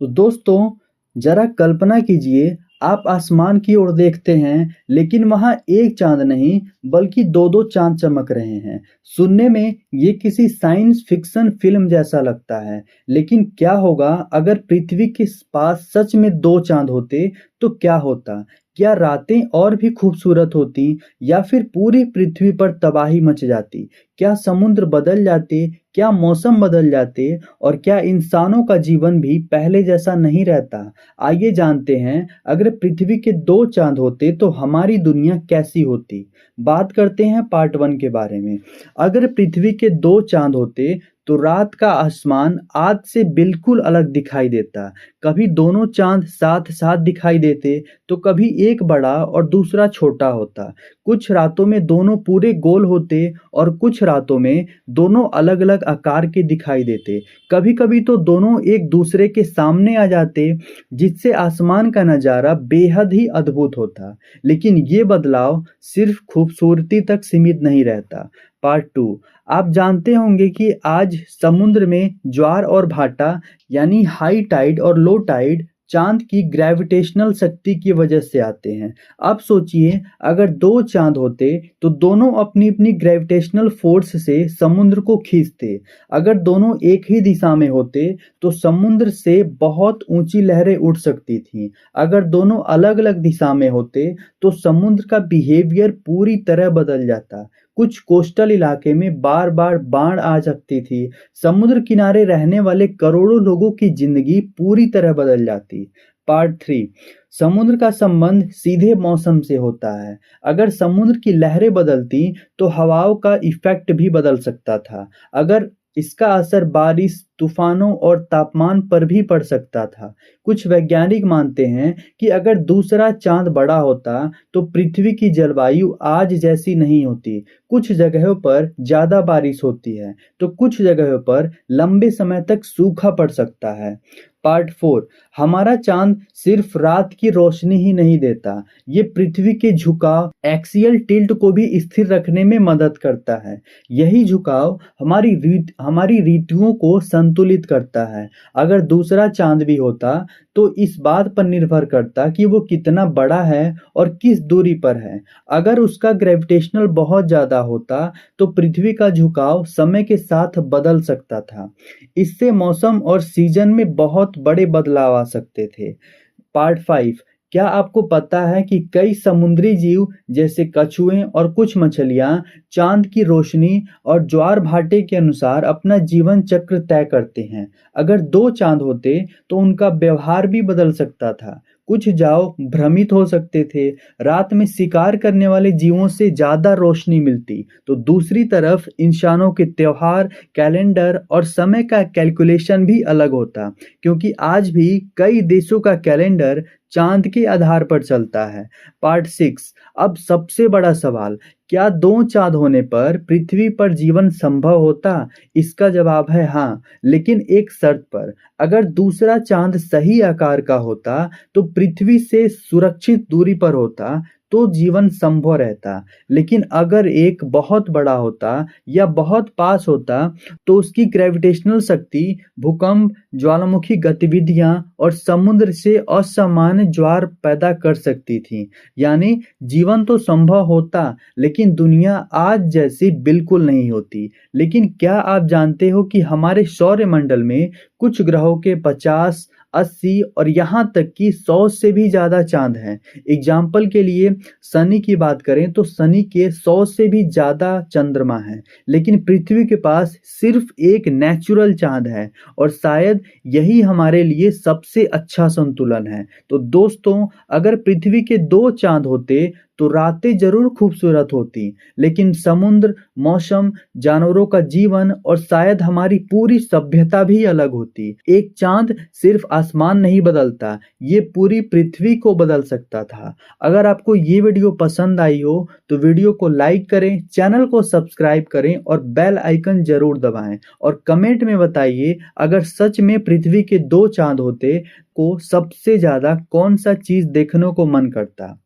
तो दोस्तों, जरा कल्पना कीजिए, आप आसमान की ओर देखते हैं लेकिन वहां एक चांद नहीं बल्कि दो दो चांद चमक रहे हैं। सुनने में ये किसी साइंस फिक्शन फिल्म जैसा लगता है, लेकिन क्या होगा अगर पृथ्वी के पास सच में दो चांद होते? तो क्या होता? क्या रातें और भी खूबसूरत होती या फिर पूरी पृथ्वी पर तबाही मच जाती? क्या समुद्र बदल जाते? क्या मौसम बदल जाते? और क्या इंसानों का जीवन भी पहले जैसा नहीं रहता? आइए जानते हैं, अगर पृथ्वी के दो चांद होते तो हमारी दुनिया कैसी होती। बात करते हैं पार्ट वन के बारे में। अगर पृथ्वी के दो चांद होते तो रात का आसमान आज से बिल्कुल अलग दिखाई देता। कभी दोनों चांद साथ साथ दिखाई देते तो कभी एक बड़ा और दूसरा छोटा होता। कुछ रातों में दोनों पूरे गोल होते और कुछ रातों में दोनों अलग अलग आकार के दिखाई देते। कभी कभी तो दोनों एक दूसरे के सामने आ जाते, जिससे आसमान का नज़ारा बेहद ही अद्भुत होता। लेकिन ये बदलाव सिर्फ खूबसूरती तक सीमित नहीं रहता। Part two. आप जानते होंगे कि आज समुद्र में ज्वार और भाटा यानी हाई टाइड और लो टाइड चांद की ग्रेविटेशनल शक्ति की वजह से आते हैं। अब सोचिए, अगर दो चांद होते तो दोनों अपनी अपनी ग्रेविटेशनल फोर्स से समुद्र को खींचते। अगर दोनों एक ही दिशा में होते तो समुद्र से बहुत ऊंची लहरें उठ सकती थीं। अगर दोनों अलग अलग दिशा में होते तो समुद्र का बिहेवियर पूरी तरह बदल जाता। कुछ कोस्टल इलाके में बार बार बाढ़ आ सकती थी। समुद्र किनारे रहने वाले करोड़ों लोगों की जिंदगी पूरी तरह बदल जाती। Part three. समुद्र का संबंध सीधे मौसम से होता है। अगर समुद्र की लहरें बदलती तो हवाओं का इफेक्ट भी बदल सकता था। अगर इसका असर बारिश, तूफानों और तापमान पर भी पड़ सकता था। कुछ वैज्ञानिक मानते हैं कि अगर दूसरा चांद बड़ा होता तो पृथ्वी की जलवायु आज जैसी नहीं होती। कुछ जगहों पर ज्यादा बारिश होती है तो कुछ जगहों पर लंबे समय तक सूखा पड़ सकता है। Part four. हमारा चांद सिर्फ रात की रोशनी ही नहीं देता, ये पृथ्वी के झुकाव, एक्सियल टिल्ट को भी स्थिर रखने में मदद करता है। यही झुकाव हमारी ऋतुओं को संतुलित करता है। अगर दूसरा चांद भी होता तो इस बात पर निर्भर करता कि वो कितना बड़ा है और किस दूरी पर है। अगर उसका ग्रेविटेशनल बहुत ज्यादा होता तो पृथ्वी का झुकाव समय के साथ बदल सकता था। इससे मौसम और सीजन में बहुत बड़े बदलाव आ सकते थे। Part five. क्या आपको पता है कि कई समुद्री जीव जैसे कछुए और कुछ मछलियां चांद की रोशनी और ज्वार भाटे के अनुसार अपना जीवन चक्र तय करते हैं? अगर दो चांद होते तो उनका व्यवहार भी बदल सकता था। कुछ जाव भ्रमित हो सकते थे, रात में शिकार करने वाले जीवों से ज्यादा रोशनी मिलती, तो दूसरी तरफ इंसानों के त्योहार, कैलेंडर और समय का कैलकुलेशन भी अलग होता, क्योंकि आज भी कई देशों का कैलेंडर चांद के आधार पर चलता है। Part six. अब सबसे बड़ा सवाल, क्या दो चांद होने पर पृथ्वी पर जीवन संभव होता? इसका जवाब है हाँ, लेकिन एक शर्त पर। अगर दूसरा चांद सही आकार का होता तो पृथ्वी से सुरक्षित दूरी पर होता तो जीवन संभव रहता। लेकिन अगर एक बहुत बड़ा होता या बहुत पास होता तो उसकी ग्रेविटेशनल शक्ति, भूकंप, ज्वालामुखी गतिविधियां और समुद्र से असामान्य ज्वार पैदा कर सकती थी। यानी जीवन तो संभव होता लेकिन दुनिया आज जैसी बिल्कुल नहीं होती। लेकिन क्या आप जानते हो कि हमारे सौरमंडल में कुछ ग्रहों के 50, 80 और यहाँ तक कि 100 से भी ज्यादा चांद हैं। एग्जाम्पल के लिए शनि की बात करें तो शनि के 100 से भी ज्यादा चंद्रमा हैं, लेकिन पृथ्वी के पास सिर्फ एक नेचुरल चांद है और शायद यही हमारे लिए सबसे अच्छा संतुलन है। तो दोस्तों, अगर पृथ्वी के दो चांद होते तो रातें जरूर खूबसूरत होती, लेकिन समुद्र, मौसम, जानवरों का जीवन और शायद हमारी पूरी सभ्यता भी अलग होती। एक चांद सिर्फ आसमान नहीं बदलता, ये पूरी पृथ्वी को बदल सकता था। अगर आपको ये वीडियो पसंद आई हो तो वीडियो को लाइक करें, चैनल को सब्सक्राइब करें और बेल आइकन जरूर दबाएं और कमेंट में बताइए, अगर सच में पृथ्वी के दो चांद होते को सबसे ज्यादा कौन सा चीज देखने को मन करता।